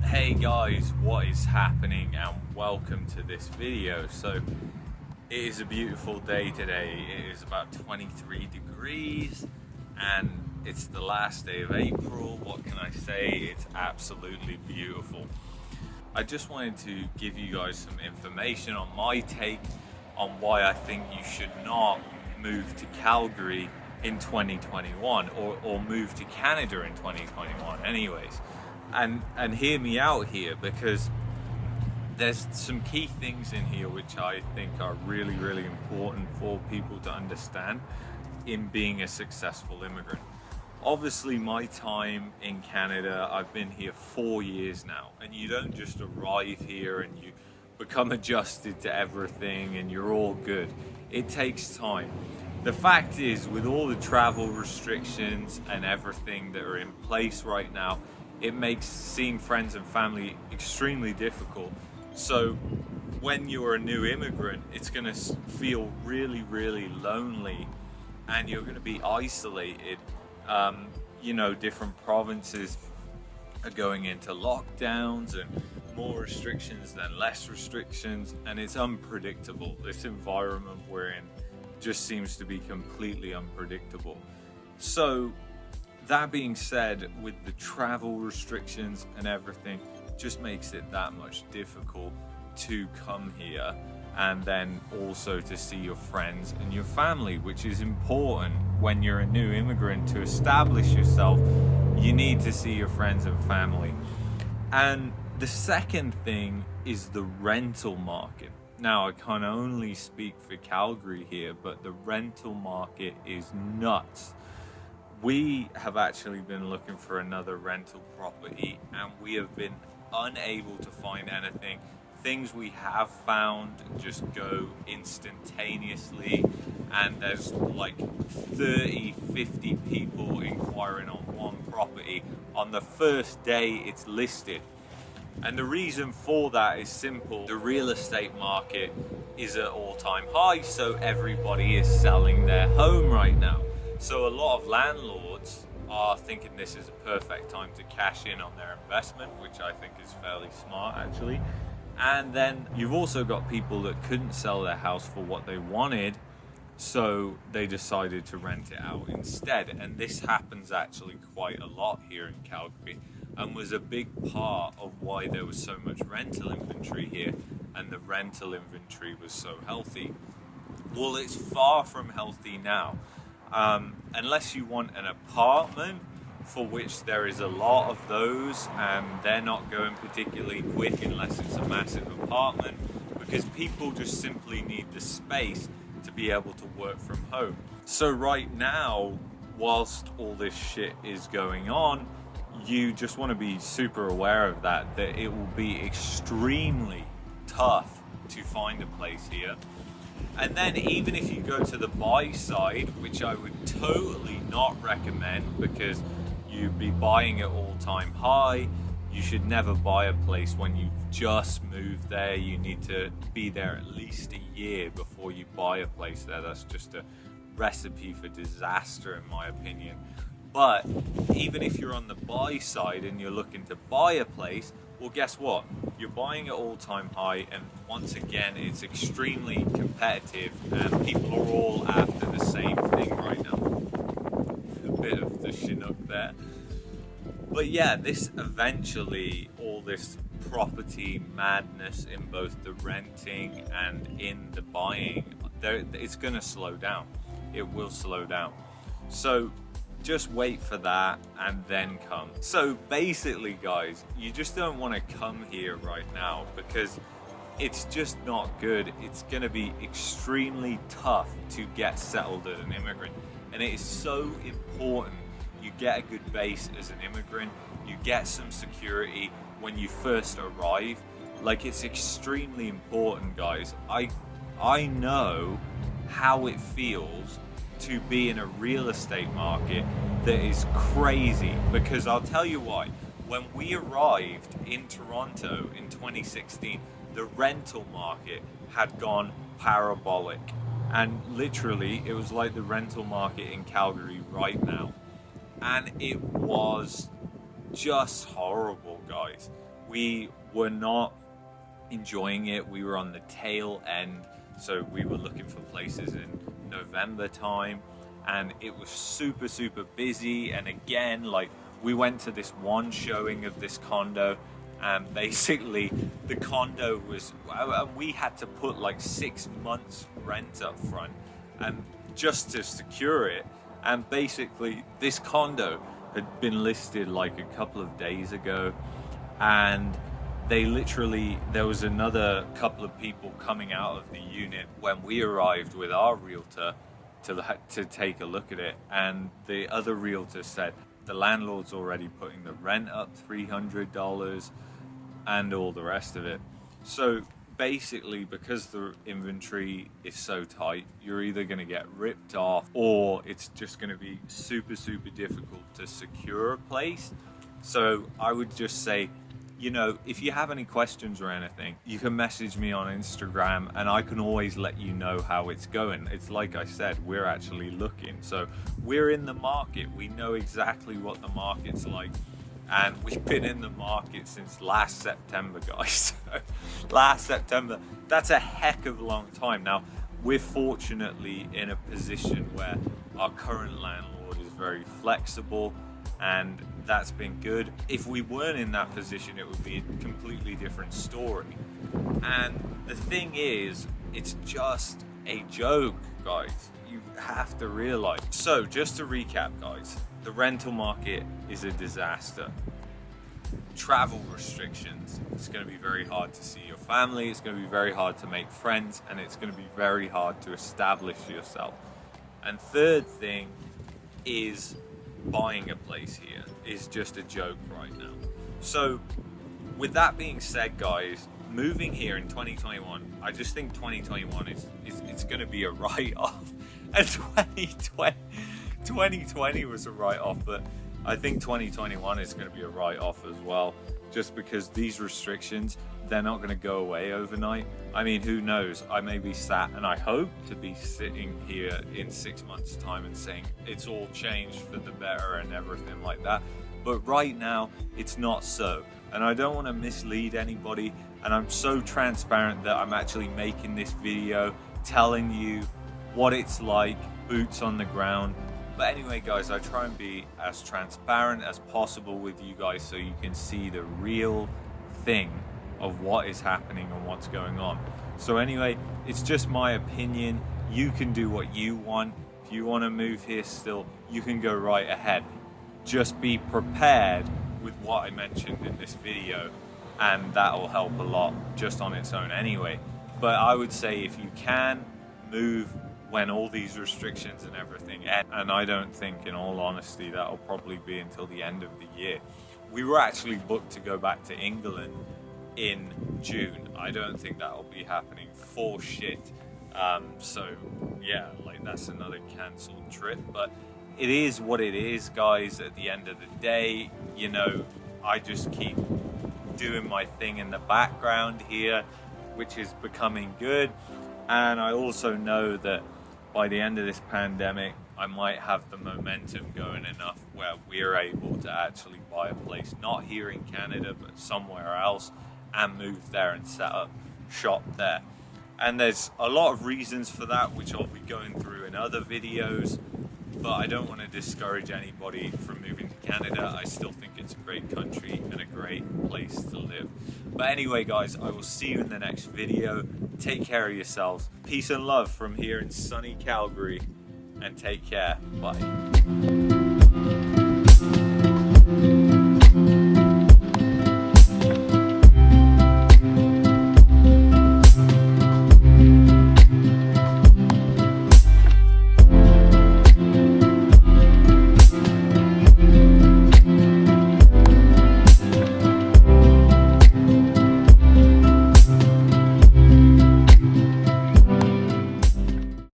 Hey guys, what is happening, and welcome to this video. So it is a beautiful day today. It is about 23 degrees and it's the last day of April. What can I say? It's absolutely beautiful. I just wanted to give you guys some information on my take on why I think you should not move to Calgary in 2021 or move to Canada in 2021 anyways. And hear me out here, because there's some key things in here which I think are really, really important for people to understand in being a successful immigrant. Obviously, my time in Canada, I've been here 4 years now, and you don't just arrive here and you become adjusted to everything and you're all good. It takes time. The fact is, with all the travel restrictions and everything that are in place right now, it makes seeing friends and family extremely difficult. So when you're a new immigrant, it's going to feel really, really lonely, and you're going to be isolated. Different provinces are going into lockdowns and more restrictions than less restrictions, and it's unpredictable. This environment we're in just seems to be completely unpredictable. So that being said, with the travel restrictions and everything, just makes it that much difficult to come here and then also to see your friends and your family, which is important when you're a new immigrant. To establish yourself, you need to see your friends and family. And the second thing is the rental market. Now, I can only speak for Calgary here, but the rental market is nuts. We have actually been looking for another rental property and we have been unable to find anything. Things we have found just go instantaneously, and there's like 30, 50 people inquiring on one property on the first day it's listed. And the reason for that is simple. The real estate market is at all-time high, so everybody is selling their home right now. So a lot of landlords are thinking this is a perfect time to cash in on their investment, which I think is fairly smart actually. And then you've also got people that couldn't sell their house for what they wanted, so they decided to rent it out instead. And this happens actually quite a lot here in Calgary, and was a big part of why there was so much rental inventory here and the rental inventory was so healthy. Well, it's far from healthy now. Unless you want an apartment, for which there is a lot of those, and they're not going particularly quick unless it's a massive apartment, because people just simply need the space to be able to work from home. So right now, whilst all this shit is going on, you just want to be super aware of that it will be extremely tough to find a place here. And then even if you go to the buy side, which I would totally not recommend, because you'd be buying at all-time high. You should never buy a place when you've just moved there. You need to be there at least a year before you buy a place there. That's just a recipe for disaster, in my opinion. But even if you're on the buy side and you're looking to buy a place, well, guess what? You're buying at all-time high, and once again, it's extremely competitive, and people are all after the same thing right now. A bit of the Chinook there. But yeah, this eventually, all this property madness in both the renting and in the buying, it's going to slow down. It will slow down. So just wait for that and then come. So basically, guys, you just don't want to come here right now, because it's just not good. It's going to be extremely tough to get settled as an immigrant, and it is so important you get a good base as an immigrant. You get some security when you first arrive. Like, it's extremely important, guys. I know how it feels to be in a real estate market that is crazy, because I'll tell you why. When we arrived in Toronto in 2016, the rental market had gone parabolic, and literally it was like the rental market in Calgary right now, and it was just horrible, guys. we were not enjoying it. We were on the tail end, so we were looking for places in November time, and it was super busy. And again, like, we went to this one showing of this condo, and basically the condo was, we had to put like 6 months rent up front and just to secure it. And basically this condo had been listed like a couple of days ago, and there was another couple of people coming out of the unit when we arrived with our realtor to take a look at it, and the other realtor said the landlord's already putting the rent up $300 and all the rest of it. So basically, because the inventory is so tight, you're either going to get ripped off, or it's just going to be super difficult to secure a place. So I would just say, you know, if you have any questions or anything, you can message me on Instagram, and I can always let you know how it's going. It's like I said, we're actually looking. So we're in the market. We know exactly what the market's like. And we've been in the market since last September, guys. Last September, that's a heck of a long time. Now, we're fortunately in a position where our current landlord is very flexible, and that's been good. If we weren't in that position, it would be a completely different story. And the thing is, it's just a joke, guys. You have to realize. So just to recap, guys, the rental market is a disaster. Travel restrictions. It's going to be very hard to see your family. It's going to be very hard to make friends, and it's going to be very hard to establish yourself. And third thing is, buying a place here is just a joke right now. So with that being said, guys, moving here in 2021, I just think 2021 it's going to be a write-off, and 2020 was a write-off, but I think 2021 is going to be a write-off as well, just because these restrictions, they're not going to go away overnight. I mean, who knows? I may be sat, and I hope to be sitting here in 6 months' time and saying it's all changed for the better and everything like that. But right now, it's not so. And I don't want to mislead anybody. And I'm so transparent that I'm actually making this video telling you what it's like, boots on the ground. But anyway, guys, I try and be as transparent as possible with you guys so you can see the real thing of what is happening and what's going on. So anyway, it's just my opinion. You can do what you want. If you want to move here still, you can go right ahead. Just be prepared with what I mentioned in this video, and that will help a lot just on its own anyway. But I would say, if you can, move when all these restrictions and everything end. And I don't think, in all honesty, that'll probably be until the end of the year. We were actually booked to go back to England in June. I don't think that'll be happening for shit. So yeah, like, that's another cancelled trip. But it is what it is, guys. At the end of the day, you know, I just keep doing my thing in the background here, which is becoming good. And I also know that by the end of this pandemic, I might have the momentum going enough where we're able to actually buy a place, not here in Canada, but somewhere else, and move there and set up shop there. And there's a lot of reasons for that, which I'll be going through in other videos, but I don't want to discourage anybody from moving to Canada. I still think it's a great country and a great place to live. But anyway, guys, I will see you in the next video. Take care of yourselves. Peace and love from here in sunny Calgary, and take care. Bye.